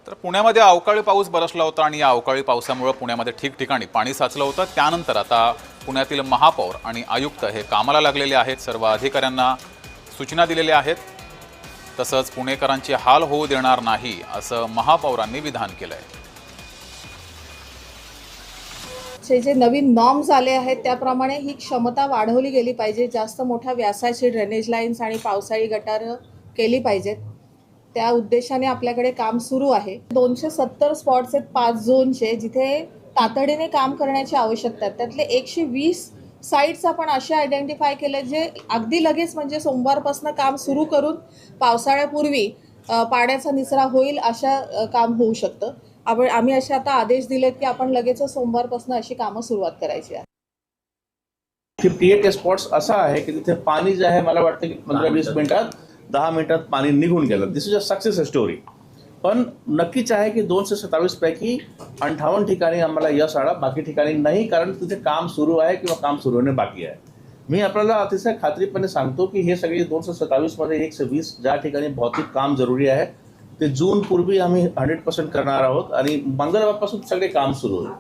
तर पुण्यामध्ये अवकाळी पाऊस बरसला होता आणि या अवकाळी पावसामुळे पुण्यामध्ये ठिकठिकाणी पाणी साचलं होतं। त्यानंतर आता पुण्यातील महापौर आणि आयुक्त हे कामाला लागलेले आहेत। सर्व अधिकाऱ्यांना सूचना दिलेल्या आहेत। तसंच पुणेकरांचे हाल होऊ देणार नाही असं महापौरांनी विधान केलंय। जे नवीन नॉर्म्स आले आहेत त्याप्रमाणे ही क्षमता वाढवली गेली पाहिजे। जास्त मोठ्या व्यासाची ड्रेनेज लाईन्स आणि पावसाळी गटार केली पाहिजेत। त्या उद्देशाने आपल्याकडे काम सुरू आहे। 270 स्पॉट्स आहेत 5 झोनचे, जिथे तातडीने काम करण्याची आवश्यकता आहे। त्यातले 120 साइट्स आपण असे आयडेंटिफाय केले जे अगदी लगेच म्हणजे सोमवारपासून काम सुरू करून पावसाळ्यापूर्वी पाण्याचा निचरा होईल अशा काम होऊ शकतं। आम्ही असे आता आदेश दिलेत की आपण लगेच सोमवारपासून अशी कामं सुरुवात करायची आहे। 58 स्पॉट्स असा आहे की तिथे पाणी जे आहे मला वाटतं की 15-20 मिनिटात 10 मिनिटात पाणी निघून गेलं। दिस इज अ सक्सेस स्टोरी। पण नक्कीच आहे की 227 पैकी 58 ठिकाणी आम्हाला यश आला, बाकी ठिकाणी नाही, कारण तिथे काम सुरू आहे किंवा काम सुरू होणे बाकी आहे। मी आपल्याला अतिशय खात्रीपणे सांगतो की हे सगळे 227 मध्ये 120 ज्या ठिकाणी भौतिक काम जरुरी आहे ते जून पूर्वी आम्ही 100% करणार आहोत आणि मंगळवारपासून सगळे काम सुरू होईल।